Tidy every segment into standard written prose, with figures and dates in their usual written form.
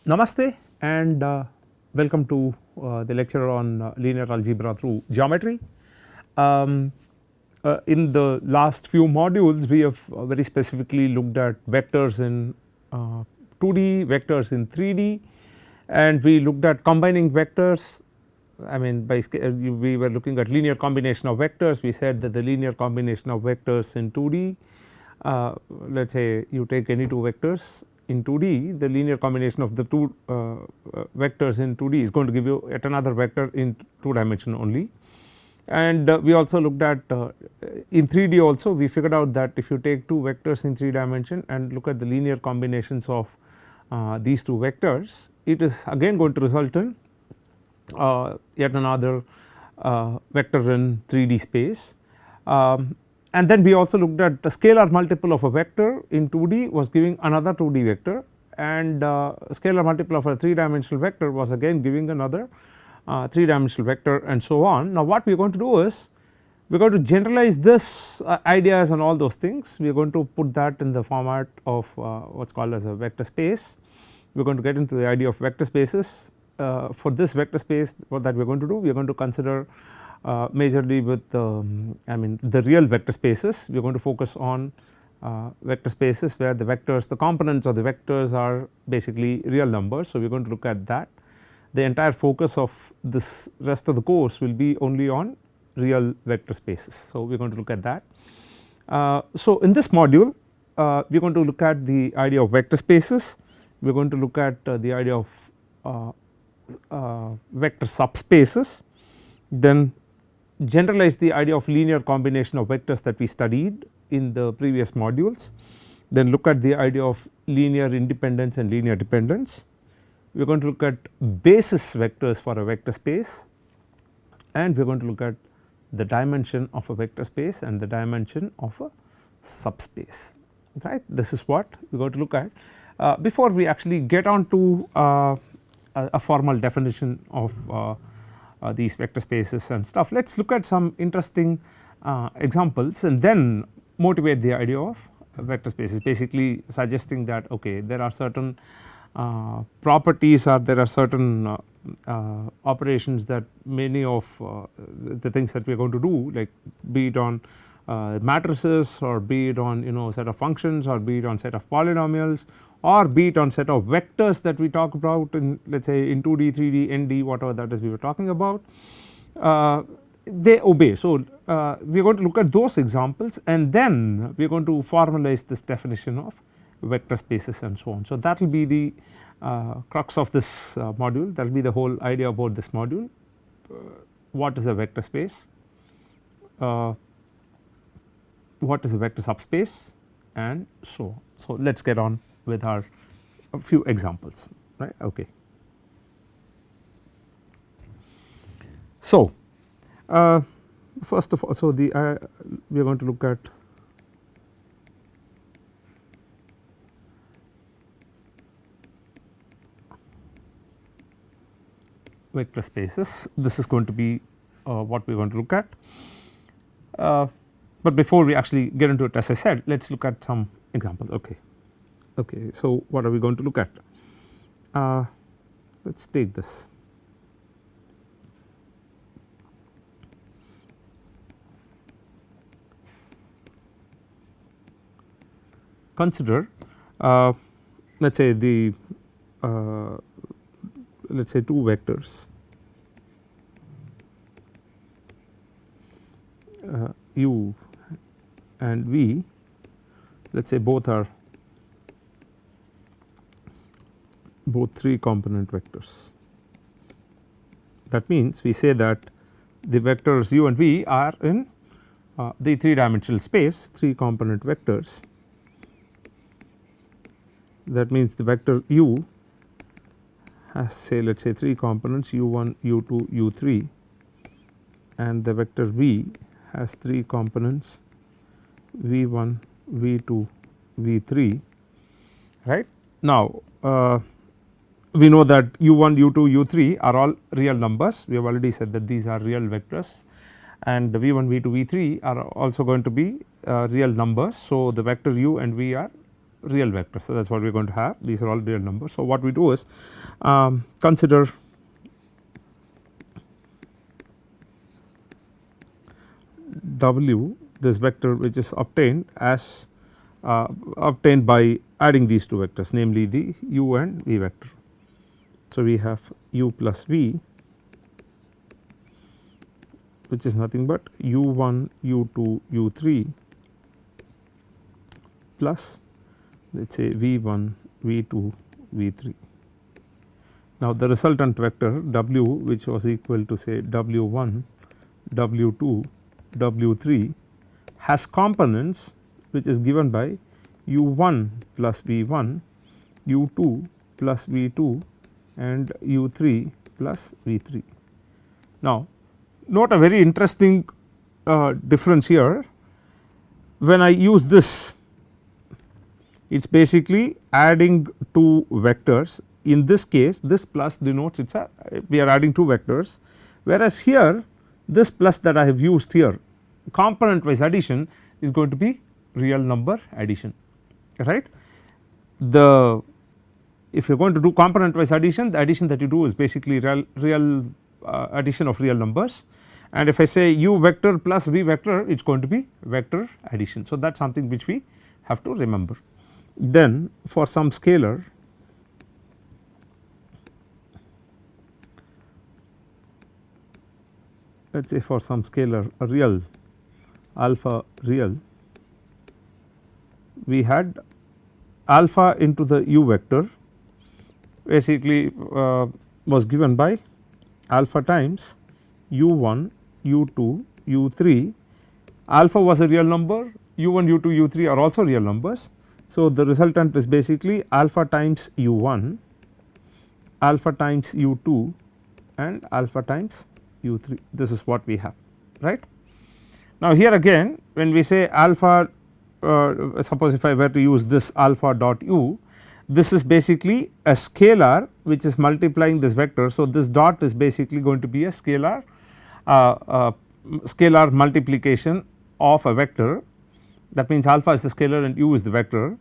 Namaste and welcome to the lecture on linear algebra through geometry. In the last few modules we have very specifically looked at vectors in 2D, vectors in 3D, and we looked at combining vectors. I mean we were looking at linear combination of vectors. We said that the linear combination of vectors in 2D, let us say you take any two vectors in 2D, the linear combination of the two vectors in 2D is going to give you yet another vector in 2 dimension only. And we also looked at in 3D also we figured out that if you take two vectors in 3 dimension and look at the linear combinations of these two vectors, it is again going to result in yet another vector in 3D space. And then we also looked at the scalar multiple of a vector in 2D was giving another 2D vector, and scalar multiple of a 3 dimensional vector was again giving another 3 dimensional vector, and so on. Now what we are going to do is we are going to generalize this ideas and all those things. We are going to put that in the format of what is called as a vector space. We are going to get into the idea of vector spaces. For this vector space, what that we are going to do, we are going to consider majorly with I mean the real vector spaces. We are going to focus on vector spaces where the vectors, the components of the vectors are basically real numbers. So we are going to look at that. The entire focus of this rest of the course will be only on real vector spaces. So we are going to look at that. So in this module we are going to look at the idea of vector spaces. We are going to look at the idea of vector subspaces, then generalize the idea of linear combination of vectors that we studied in the previous modules, then look at the idea of linear independence and linear dependence. We are going to look at basis vectors for a vector space, and we are going to look at the dimension of a vector space and the dimension of a subspace, right. This is what we are going to look at. Before we actually get on to a formal definition of these vector spaces and stuff, let us look at some interesting examples and then motivate the idea of vector spaces, basically suggesting that okay, there are certain properties or there are certain operations that many of the things that we are going to do, like be it on matrices or be it on set of functions or be it on set of polynomials or be it on set of vectors that we talk about in, let us say in 2D, 3D, ND, whatever that is we were talking about, they obey. So we are going to look at those examples and then we are going to formalize this definition of vector spaces and so on. So that will be the crux of this module, that will be the whole idea about this module. What is a vector space, what is a vector subspace, and so on. So let us get on with our a few examples, right. Okay. So first of all, so the we are going to look at vector spaces. This is going to be what we are going to look at. But before we actually get into it, as I said, let us look at some examples. Okay. Okay, so what are we going to look at? Let us take this. Consider let us say the let us say two vectors u and v, let us say both are 3 component vectors. That means we say that the vectors u and v are in the 3 dimensional space, 3 component vectors. That means the vector u has, say, let us say 3 components u1, u2, u3, and the vector v has 3 components v1, v2, v3, right. Now we know that u1, u2, u3 are all real numbers. We have already said that these are real vectors, and the v1, v2, v3 are also going to be real numbers. So the vector u and v are real vectors. So, that is what we are going to have, these are all real numbers. So, what we do is consider W, this vector which is obtained as obtained by adding these two vectors, namely the u and v vector. So, we have u plus v, which is nothing but u1 u2 u3 plus let us say v1 v2 v3. Now, the resultant vector w, which was equal to say w1 w2 w3 has components which is given by u1 plus v1 u2 plus v2 and u3 plus v3. Now, note a very interesting difference here. When I use this, it is basically adding two vectors. In this case, this plus denotes it is a we are adding two vectors, whereas here this plus that I have used here, component wise addition, is going to be real number addition, right. If you are going to do component wise addition, the addition that you do is basically real addition of real numbers, and if I say u vector plus v vector, it is going to be vector addition. So, that is something which we have to remember. Then for some scalar, let us say for some scalar real alpha real, we had alpha into the u vector basically was given by alpha times u1 u2 u3. Alpha was a real number, u1 u2 u3 are also real numbers. So, the resultant is basically alpha times u1, alpha times u2 and alpha times u3. This is what we have, right. Now, here again when we say alpha, suppose if I were to use this alpha dot u, this is basically a scalar which is multiplying this vector. So, this dot is basically going to be a scalar scalar multiplication of a vector, that means alpha is the scalar and u is the vector,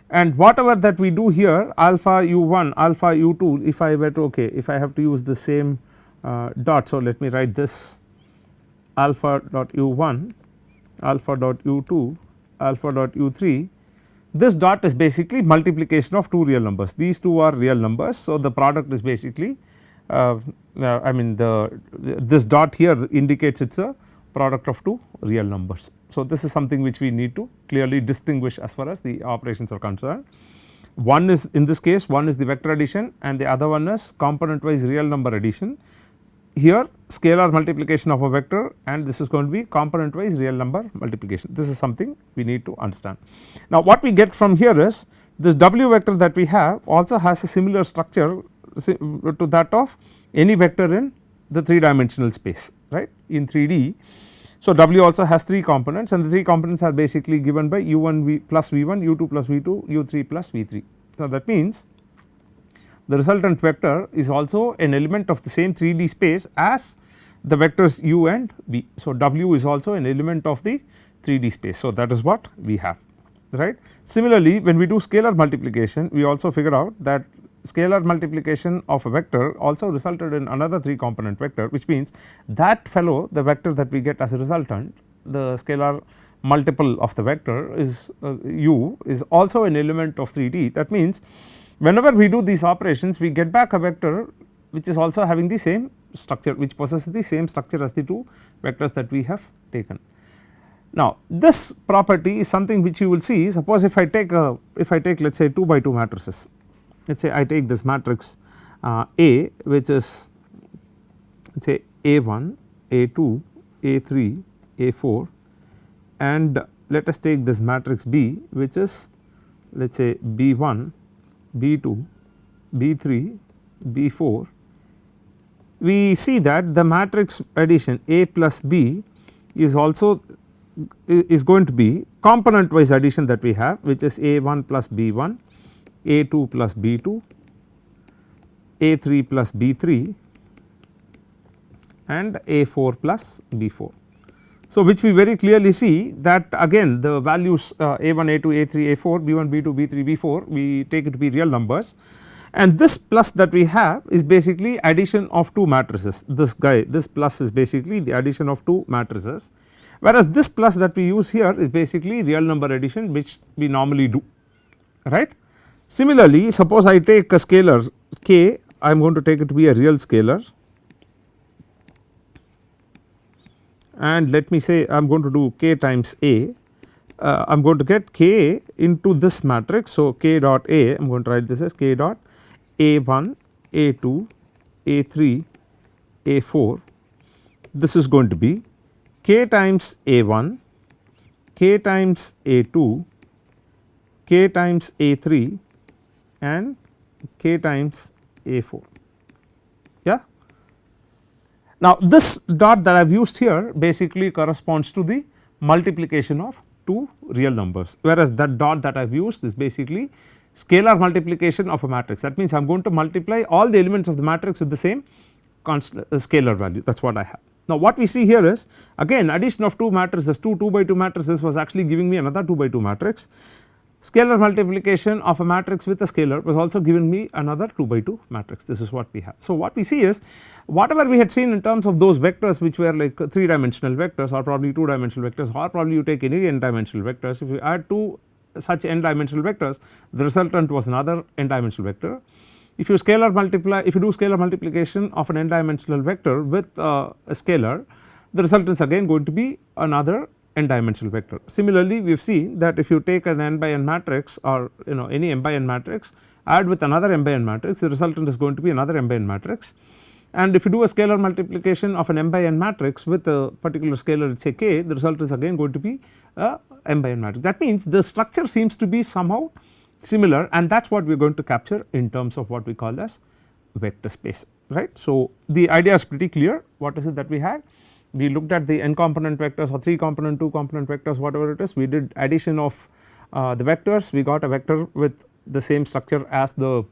and whatever that we do here alpha u1 alpha u2, if I were to if I have to use the same dot. So, let me write this alpha dot u1 alpha dot u2 alpha dot u3, this dot is basically multiplication of two real numbers, these two are real numbers. So, the product is basically I mean this dot here indicates it is a product of two real numbers. So, this is something which we need to clearly distinguish as far as the operations are concerned. One is in this case one is the vector addition and the other one is component wise real number addition. Here scalar multiplication of a vector and this is going to be component wise real number multiplication. This is something we need to understand. Now, what we get from here is this w vector that we have also has a similar structure to that of any vector in the 3 dimensional space, right, in 3D. So, w also has 3 components and the 3 components are basically given by u1 plus v1 u2 plus v2 u3 plus v3. So, that means the resultant vector is also an element of the same 3D space as the vectors u and v. So, w is also an element of the 3D space. So, that is what we have, right. Similarly, when we do scalar multiplication, we also figure out that scalar multiplication of a vector also resulted in another 3 component vector, which means that fellow, the vector that we get as a resultant, the scalar multiple of the vector is u is also an element of 3D. That means whenever we do these operations, we get back a vector which is also having the same structure, which possesses the same structure as the 2 vectors that we have taken. Now, this property is something which you will see. Suppose if I take let us say 2 by 2 matrices, let us say I take this matrix A, which is let us say A1, A2, A3, A4, and let us take this matrix B, which is let us say B1, B2, B3, B4. We see that the matrix addition A plus B is also going to be component wise addition that we have, which is A1 plus B1, A2 plus B2, A3 plus B3 and A4 plus B4. So, which we very clearly see that again the values A1, A2, A3, A4, B1, B2, B3, B4 we take it to be real numbers, and this plus that we have is basically addition of two matrices. This guy, this plus is basically the addition of two matrices, whereas this plus that we use here is basically real number addition, which we normally do, right. Similarly, suppose I take a scalar k, I am going to take it to be a real scalar, and let me say I am going to do k times a, I am going to get k into this matrix. So, k dot a, I am going to write this as k dot a1, a2, a3, a4. This is going to be k times a1, k times a2, k times a3 and k times a4. Yeah. Now, this dot that I have used here basically corresponds to the multiplication of two real numbers, whereas that dot that I have used is basically scalar multiplication of a matrix. That means I am going to multiply all the elements of the matrix with the same constant scalar value, that is what I have. Now, what we see here is again addition of two matrices, two 2 by 2 matrices was actually giving me another 2 by 2 matrix. Scalar multiplication of a matrix with a scalar was also giving me another 2 by 2 matrix. This is what we have. So, what we see is whatever we had seen in terms of those vectors which were like 3 dimensional vectors or probably 2 dimensional vectors, or probably you take any n dimensional vectors, if you add two such n dimensional vectors, the resultant was another n dimensional vector. If you scalar multiply, if you do scalar multiplication of an n dimensional vector with a scalar, the resultant is again going to be another n dimensional vector. Similarly, we have seen that if you take an n by n matrix or any m by n matrix, add with another m by n matrix, the resultant is going to be another m by n matrix. And if you do a scalar multiplication of an m by n matrix with a particular scalar, let us say k, the result is again going to be a m by n matrix. That means the structure seems to be somehow similar, and that is what we are going to capture in terms of what we call as vector space, right. So, the idea is pretty clear. What is it that we had? We looked at the n component vectors or 3 component, 2 component vectors, whatever it is. We did addition of the vectors, we got a vector with the same structure as the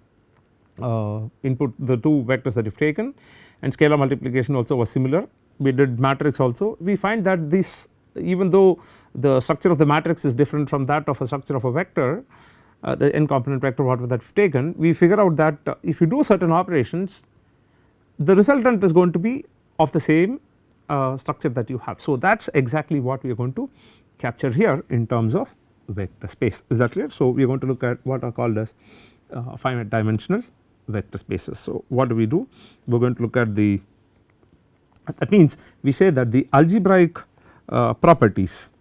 input, the two vectors that you have taken, and scalar multiplication also was similar. We did matrix also. We find that this, even though the structure of the matrix is different from that of a structure of a vector, the n component vector whatever that we have taken, we figure out that if you do certain operations, the resultant is going to be of the same structure that you have. So, that is exactly what we are going to capture here in terms of vector space. Is that clear? So, we are going to look at what are called as finite dimensional vector spaces. So, what do? We are going to look at the, that means we say that the algebraic properties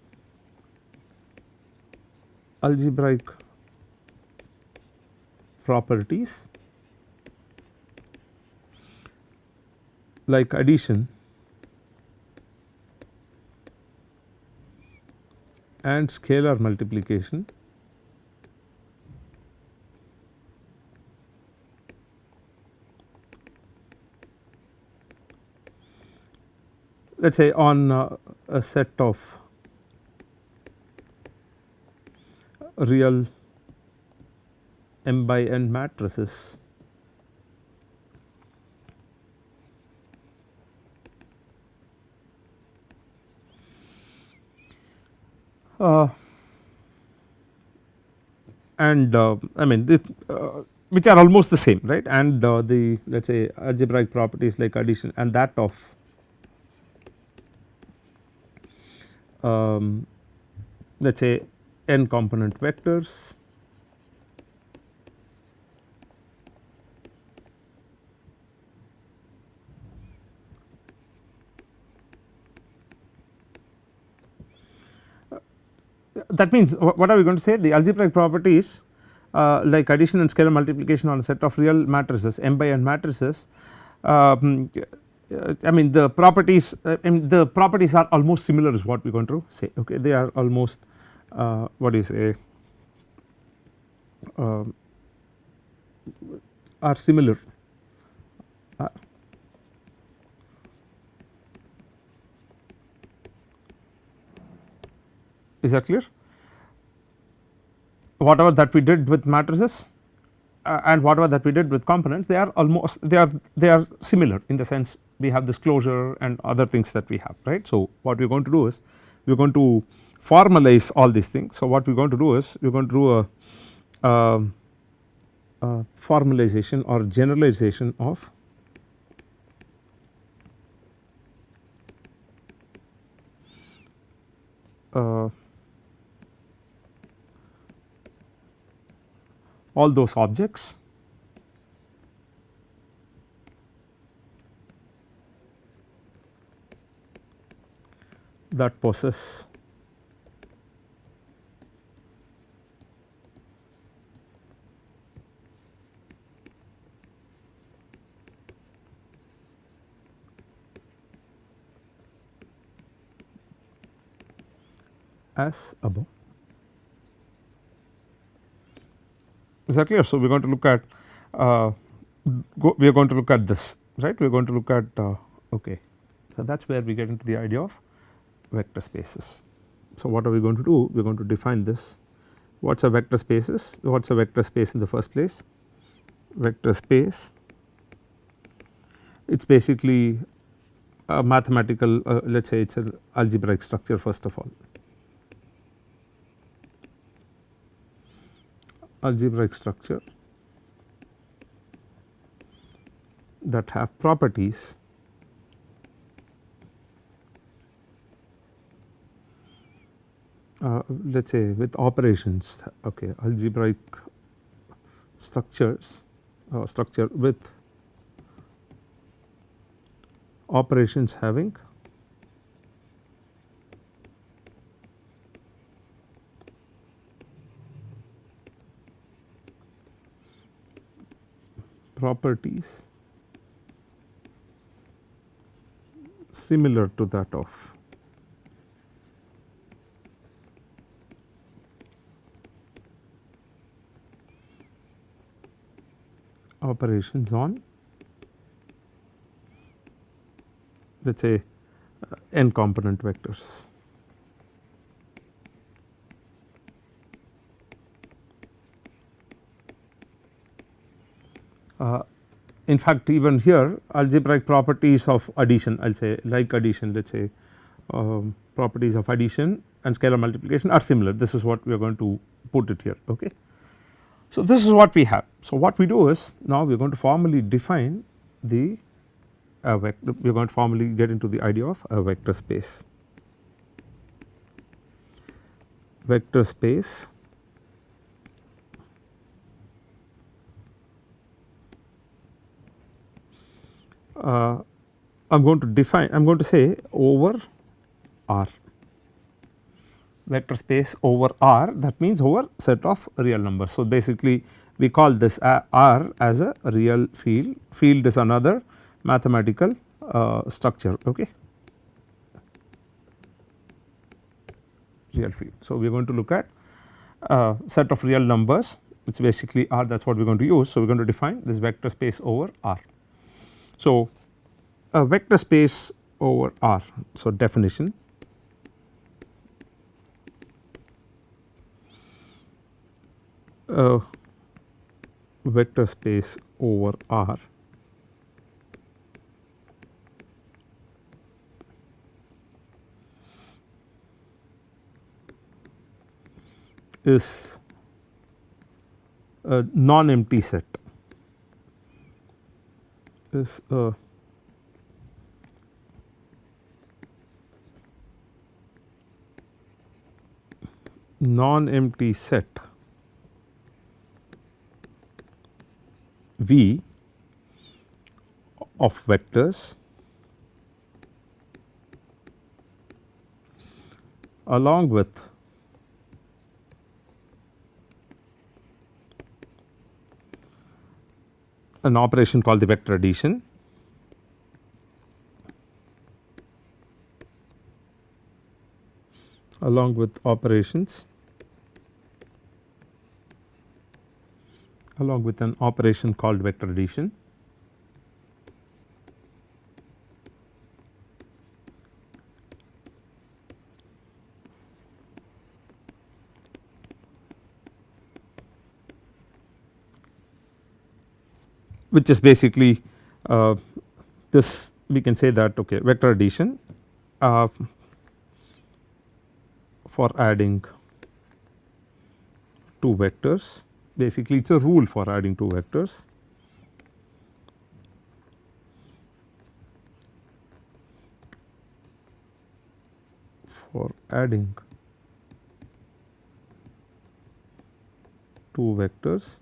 like addition and scalar multiplication let us say on a set of real m by n matrices and I mean this which are almost the same, right, and the let us say algebraic properties like addition and that of let us say n component vectors that means what are we going to say? The algebraic properties like addition and scalar multiplication on a set of real matrices m by n matrices, I mean the properties are almost similar is what we are going to say, okay. They are almost what do you say are similar. Is that clear? Whatever that we did with matrices and whatever that we did with components, they are almost they are similar in the sense we have this closure and other things that we have, right. So, what we are going to do is we are going to formalize all these things. So, what we are going to do is we are going to do a formalization or generalization of all those objects that possess as above. Is that clear? So, we are going to look at we are going to look at this, right. We are going to look at okay. So, that is where we get into the idea of vector spaces. So, what are we going to do? We are going to define this. What is a vector spaces? What is a vector space in the first place? Vector space, it is basically a mathematical let us say it is an algebraic structure first of all. Algebraic structure that have properties let us say with operations, okay, algebraic structures structure with operations having properties similar to that of operations on let us say n component vectors. In fact, even here algebraic properties of addition, I will say like addition, let us say properties of addition and scalar multiplication are similar. This is what we are going to put it here. Okay. So, this is what we have. So, what we do is now we are going to formally define the vector, we are going to formally get into the idea of a vector space. Vector space I am going to define, I am going to say over R, vector space over R, that means over set of real numbers. So, basically we call this R as a real field, field is another mathematical structure, okay, real field. So, we are going to look at set of real numbers, which basically R, that is what we are going to use. So, we are going to define this vector space over R. So, a vector space over R. So, definition, a vector space over R is a non-empty set, is a non-empty set V of vectors along with an operation called the vector addition, along with operations, along with an operation called vector addition, which is basically this we can say that okay, vector addition for adding two vectors, basically it is a rule for adding two vectors. For adding two vectors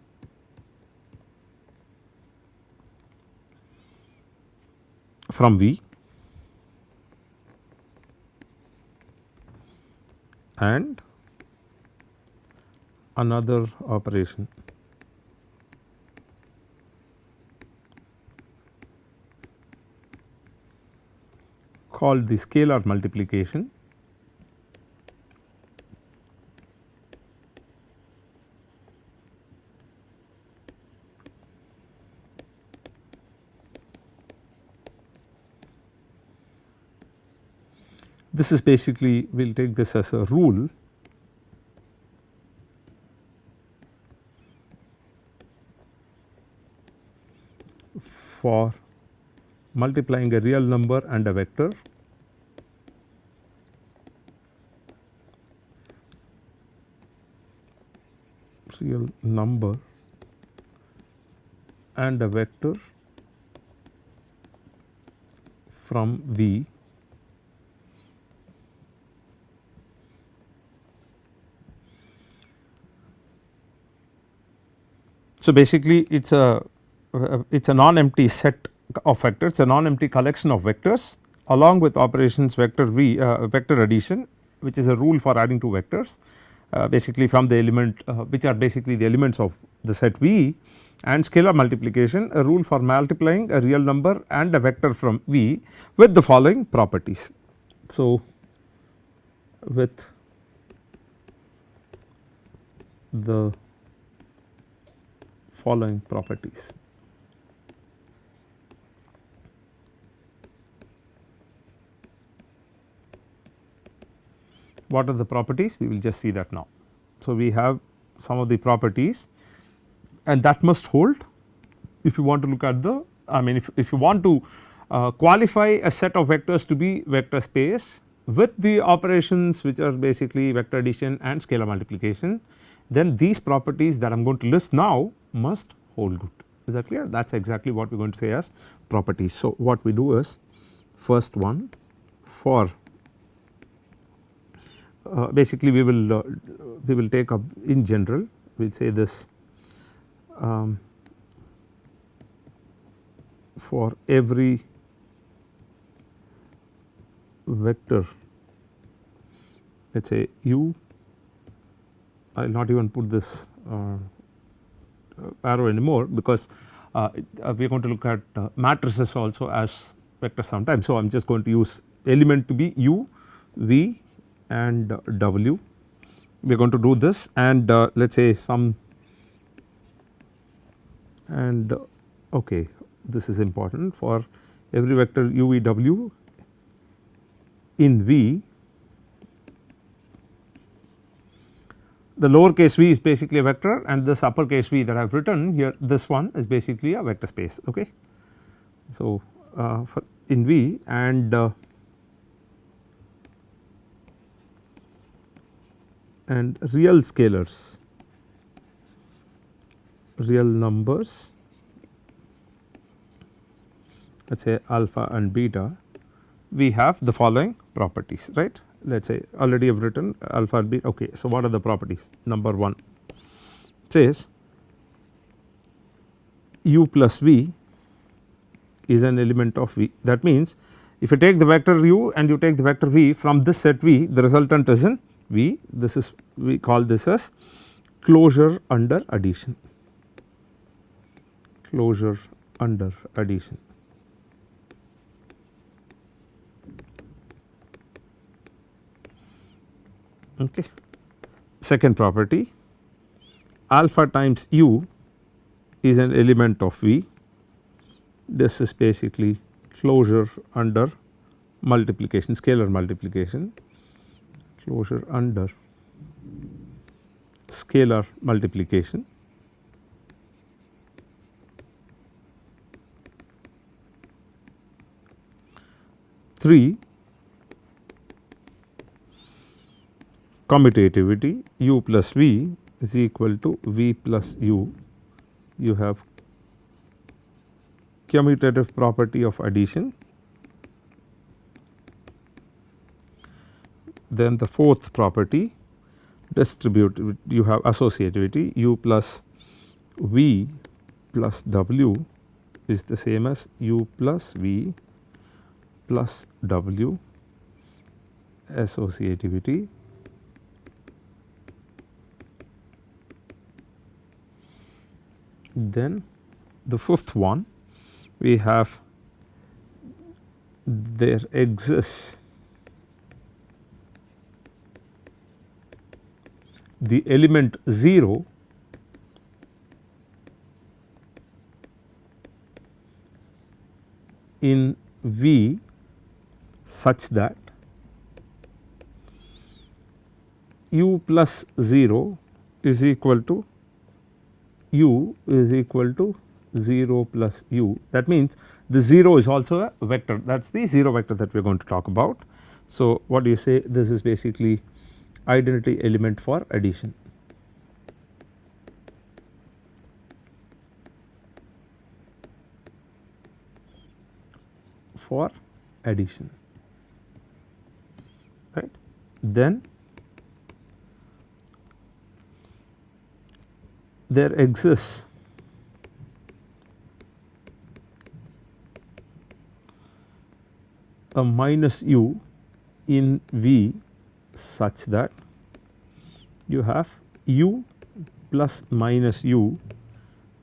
from V and another operation called the scalar multiplication. This is basically, we will take this as a rule for multiplying a real number and a vector real number and a vector from V So, basically it is a non-empty set of vectors, a non-empty collection of vectors along with operations vector V vector addition, which is a rule for adding two vectors basically from the element which are basically the elements of the set V, and scalar multiplication, a rule for multiplying a real number and a vector from V with the following properties. So, with the following properties. What are the properties? We will just see that now. So, we have some of the properties and that must hold if you want to look at the if you want to qualify a set of vectors to be vector space with the operations which are basically vector addition and scalar multiplication, then these properties that I am going to list now must hold good. Is that clear? That is exactly what we are going to say as properties. So, what we do is first one for basically we will take up in general, we will say this for every vector, let us say u, I will not even put this arrow anymore because we are going to look at matrices also as vectors sometimes. So, I am just going to use element to be u, v and w. We are going to do this and let us say some and okay, this is important for every vector u, v, w in V. The lower case v is basically a vector and this uppercase v that I have written here, this one is basically a vector space. Okay. So, for in V and real scalars, real numbers, let us say alpha and beta, we have the following properties, right. Let us say already I have written alpha and beta. Okay. So, what are the properties? Number 1 says u plus v is an element of V. That means, if you take the vector u and you take the vector v from this set V, the resultant is in V. This is, we call this as closure under addition, closure under addition. Okay. Second property, alpha times u is an element of V. This is basically closure under multiplication, scalar multiplication, closure under scalar multiplication. 3 commutativity u plus v is equal to v plus u. You have commutative property of addition. Then the fourth property distributive, you have associativity u plus v plus w is the same as u plus v plus w associativity. Then the fifth one, we have there exists the element 0 in V such that u plus 0 is equal to u is equal to 0 plus u. That means, the 0 is also a vector, that is the 0 vector that we are going to talk about. So, what do you say, this is basically identity element for addition. For addition, right. Then there exists a minus u in V such that you have u plus minus u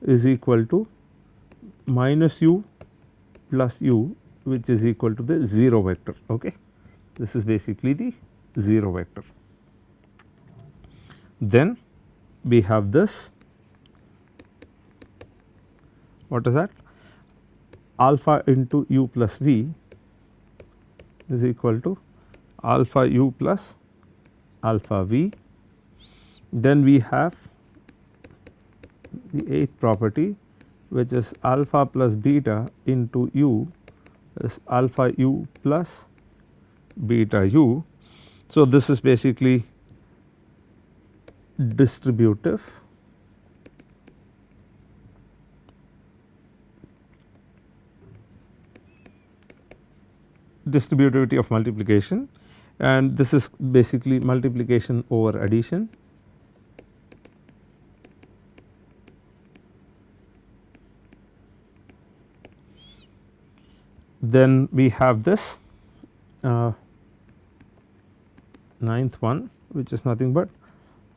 is equal to minus u plus u, which is equal to the 0 vector. Okay. This is basically the 0 vector. Then we have this, what is that, alpha into u plus v is equal to alpha u plus alpha v. Then we have the eighth property, which is alpha plus beta into u is alpha u plus beta u. So, this is basically distributive distributivity of multiplication, and this is basically multiplication over addition. Then we have this ninth one, which is nothing but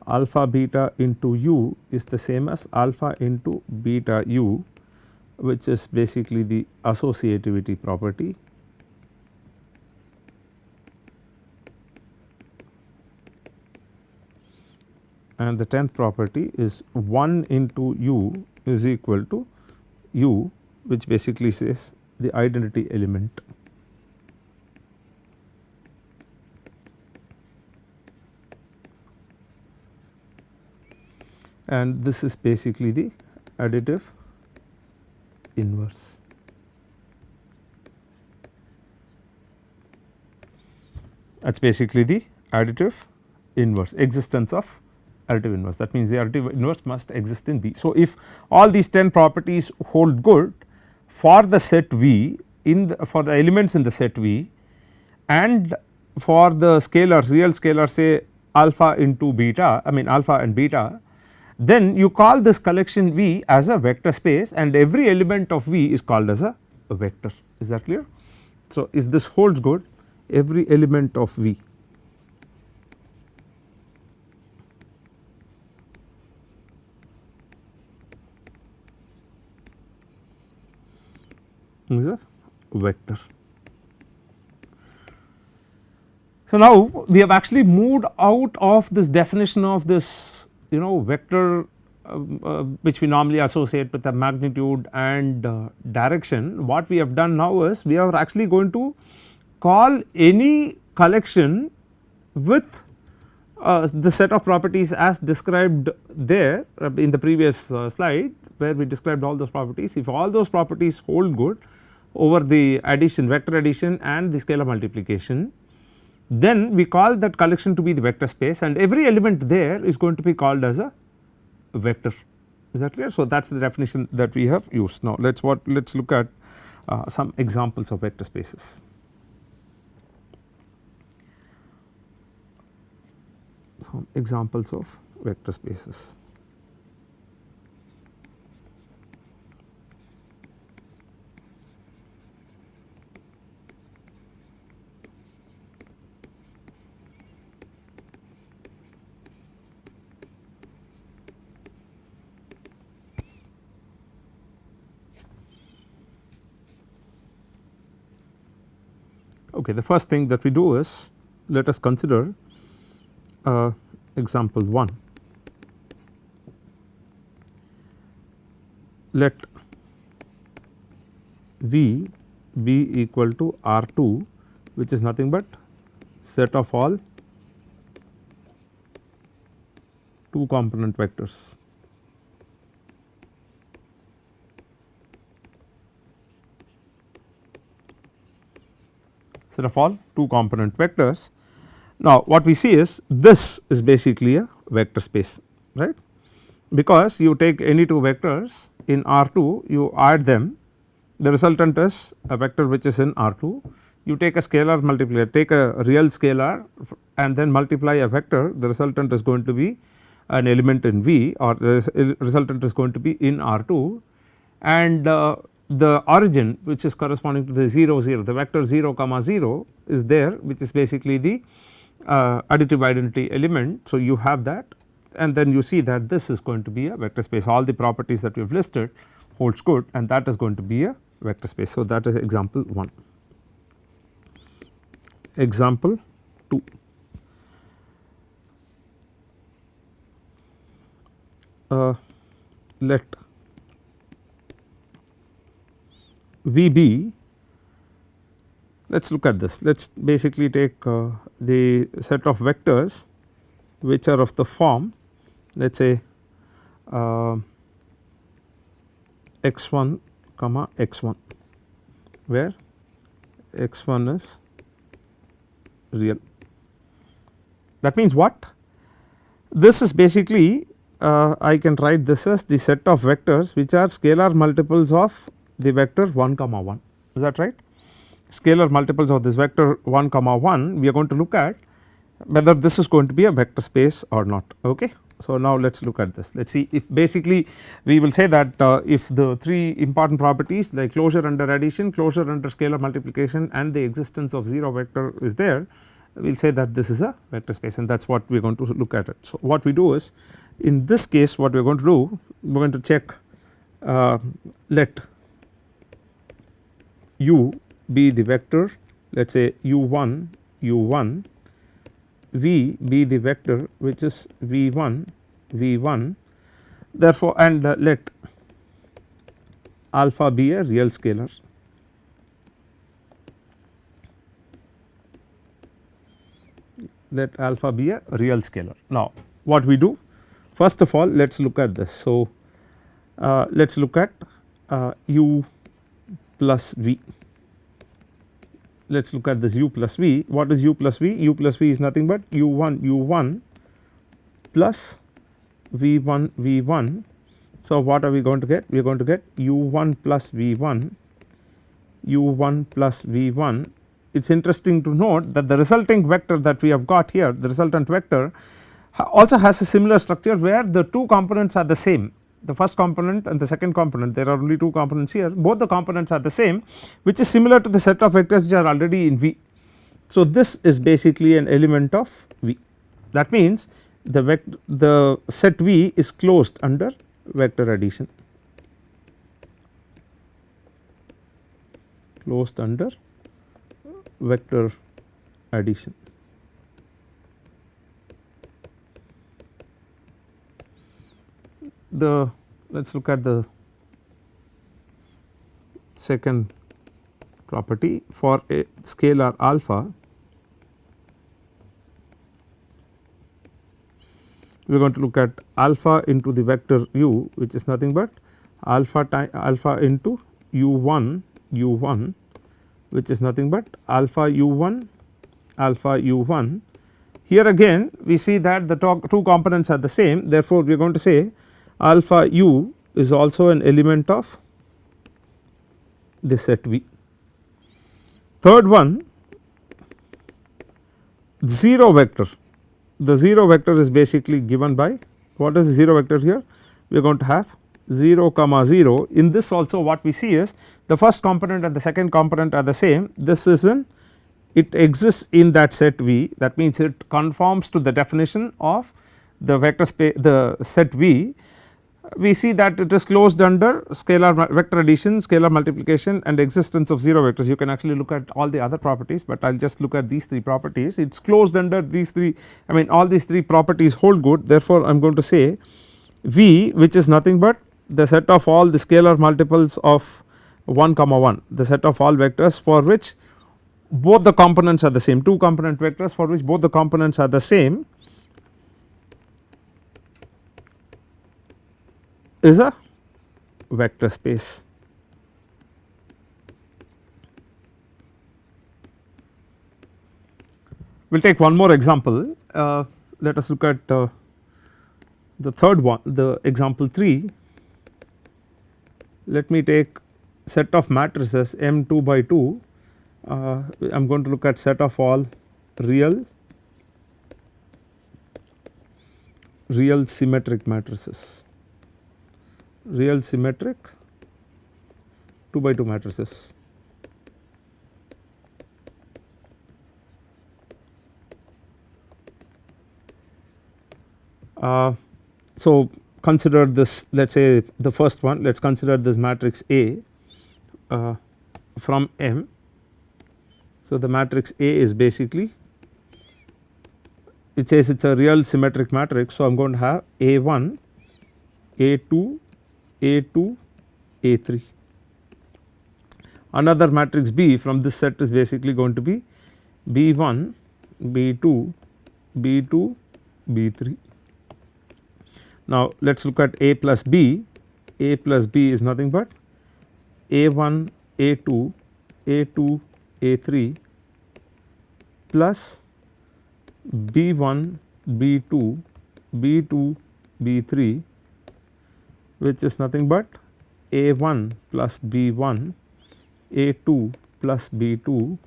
alpha beta into u is the same as alpha into beta u, which is basically the associativity property. And the 10th property is 1 into u is equal to u, which basically says the identity element. And this is basically the additive inverse. That is basically the additive inverse, existence of additive inverse. That means, the additive inverse must exist in V. So, if all these 10 properties hold good for the set V in the, for the elements in the set V, and for the scalars, real scalars, say alpha into beta, I mean alpha and beta, then you call this collection V as a vector space, and every element of V is called as a vector. Is that clear? So, if this holds good, every element of V is a vector. So, now we have actually moved out of this definition of this vector which we normally associate with a magnitude and direction. What we have done now is we are actually going to call any collection with the set of properties as described there in the previous slide, where we described all those properties. If all those properties hold good, over the addition, vector addition and the scalar multiplication, then we call that collection to be the vector space, and every element there is going to be called as a vector. Is that clear? So, that is the definition that we have used. Now, let us look at some examples of vector spaces. Some examples of vector spaces. Okay, the first thing that we do is, let us consider example 1. Let V be equal to R2, which is nothing but set of all 2 component vectors. Set of all 2 component vectors. Now, what we see is this is basically a vector space, right, because you take any 2 vectors in R2, you add them, the resultant is a vector which is in R2, you take a scalar multiplier, take a real scalar and then multiply a vector, the resultant is going to be an element in V, or the resultant is going to be in R2, and the origin which is corresponding to the 0 0, the vector 0 comma 0 is there, which is basically the additive identity element. So, you have that, and then you see that this is going to be a vector space, all the properties that we have listed holds good, and that is going to be a vector space. So, that is example 1. Example 2. Let V be, let us look at this, let us basically take the set of vectors which are of the form, let us say x1 comma x1, where x1 is real. That means what? This is basically I can write this as the set of vectors which are scalar multiples of the vector 1 comma 1, is that right? Scalar multiples of this vector 1 comma 1, we are going to look at whether this is going to be a vector space or not. Okay. So, now let us look at this, let us see if basically we will say that if the 3 important properties like closure under addition, closure under scalar multiplication and the existence of 0 vector is there, we will say that this is a vector space, and that is what we are going to look at it. So, what we do is, in this case what we are going to do, we are going to check let u be the vector, let us say u1 u1, v be the vector which is v1 v1, therefore, and let alpha be a real scalar. Let alpha be a real scalar. Now, what we do, first of all let us look at this. So, let us look at u plus v. Let us look at this u plus v. What is u plus v? U plus v is nothing but u1 u1 plus v1 v1. So, what are we going to get? We are going to get u1 plus v1 u1 plus v1. It is interesting to note that the resulting vector that we have got here, the resultant vector also has a similar structure where the 2 components are the same. The first component and the second component, there are only 2 components here, both the components are the same, which is similar to the set of vectors which are already in V. So, this is basically an element of V. That means the set V is closed under vector addition, closed under vector addition. Let us look at the second property for a scalar alpha. We are going to look at alpha into the vector u, which is nothing but alpha into u1 u 1 which is nothing but alpha u 1 alpha u 1. Here again we see that the two components are the same, therefore, we are going to say alpha u is also an element of this set V. Third one, 0 vector, the 0 vector is basically given by, what is the 0 vector here? We are going to have 0 comma 0. In this also what we see is the first component and the second component are the same, this is in, it exists in that set V, that means it conforms to the definition of the vector space, the set V. We see that it is closed under scalar vector addition, scalar multiplication and existence of 0 vectors. You can actually look at all the other properties, but I will just look at these 3 properties. It is closed under these 3, I mean all these 3 properties hold good, therefore, I am going to say V which is nothing but the set of all the scalar multiples of 1 comma 1, the set of all vectors for which both the components are the same, 2 component vectors for which both the components are the same is a vector space. We will take one more example, let us look at the third one, the example 3. Let me take set of matrices M 2 by 2, I am going to look at set of all real symmetric matrices, real symmetric 2 by 2 matrices. So, consider this, let us say the first one, let us consider this matrix A from M. So, the matrix A is basically, it says it is a real symmetric matrix. So, I am going to have A1, A2, A2, A3. Another matrix B from this set is basically going to be B1, B2, B2, B3. Now, let us look at A plus B. A plus B is nothing but A1, A2, A2, A3 plus B1, B2, B2, B3 which is nothing but A1 plus B1, A2 plus B2,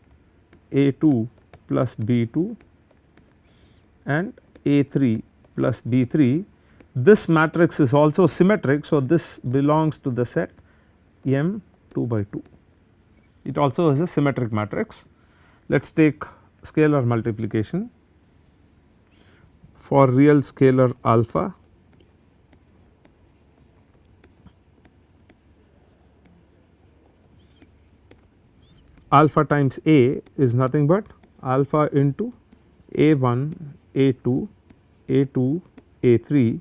A2 plus B2 and A3 plus B3. This matrix is also symmetric. So, this belongs to the set M 2 by 2. It also is a symmetric matrix. Let us take scalar multiplication for real scalar alpha. Alpha times A is nothing but alpha into A1, A2, A2, A3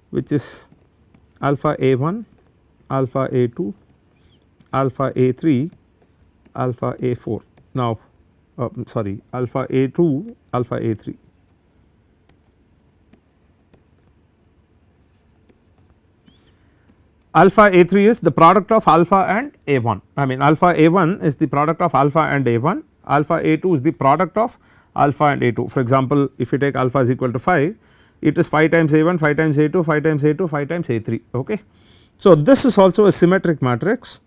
which is alpha A1, alpha A2, alpha A3, alpha A4. Now, sorry, alpha A2, alpha A3. Alpha A3 is the product of alpha and A1, I mean alpha A1 is the product of alpha and A1, alpha A2 is the product of alpha and A2. For example, if you take alpha is equal to 5, it is 5 times A1, 5 times A2, 5 times A2, 5 times A3. Okay. So, this is also a symmetric matrix,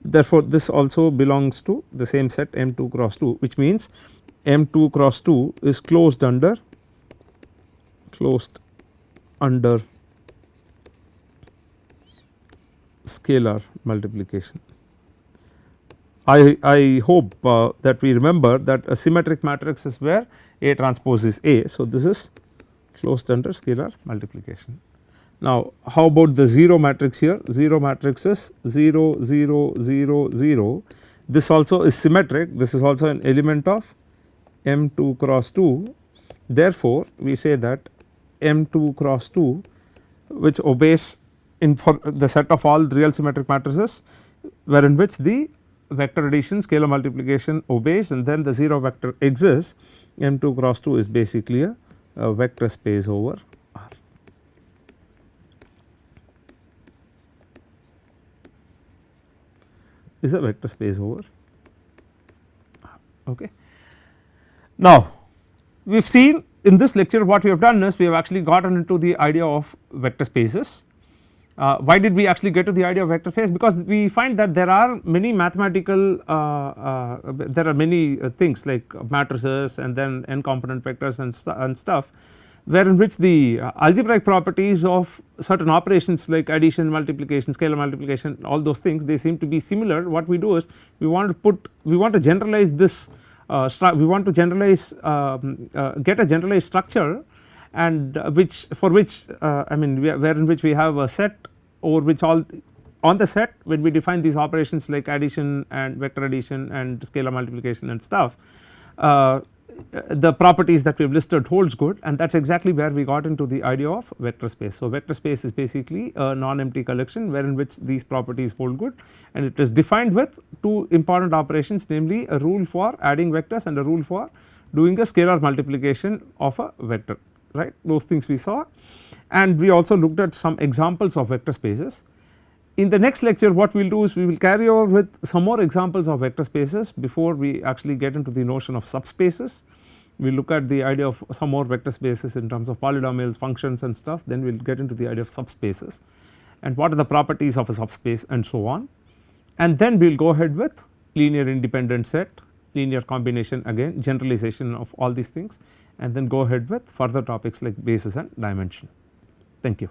therefore, this also belongs to the same set M2 cross 2, which means M2 cross 2 is closed under scalar multiplication. I hope that we remember that a symmetric matrix is where A transpose is A. So, this is closed under scalar multiplication. Now, how about the 0 matrix here? 0 matrix is 0, 0, 0, 0. This also is symmetric, this is also an element of M2 cross 2. Therefore, we say that M2 cross 2 which obeys in for the set of all real symmetric matrices wherein which the vector addition scalar multiplication obeys and then the 0 vector exists, M2 cross 2 is basically a vector space over R. is a vector space over. Okay. Now, we have seen in this lecture what we have done is we have actually gotten into the idea of vector spaces. Why did we actually get to the idea of vector space? Because we find that there are many mathematical there are many things like matrices and then n component vectors and stuff, where in which the algebraic properties of certain operations like addition, multiplication, scalar multiplication, all those things, they seem to be similar. What we do is we want to generalize this we want to generalize get a generalized structure, and which I mean where in which we have a set over which all on the set when we define these operations like addition and vector addition and scalar multiplication and stuff, the properties that we have listed holds good, and that is exactly where we got into the idea of vector space. So, vector space is basically a non-empty collection wherein which these properties hold good, and it is defined with two important operations, namely a rule for adding vectors and a rule for doing a scalar multiplication of a vector, right. Those things we saw, and we also looked at some examples of vector spaces. In the next lecture what we will do is we will carry over with some more examples of vector spaces before we actually get into the notion of subspaces. We will look at the idea of some more vector spaces in terms of polynomials, functions and stuff, then we will get into the idea of subspaces and what are the properties of a subspace and so on, and then we will go ahead with linear independent set, linear combination, again generalization of all these things, and then go ahead with further topics like basis and dimension. Thank you.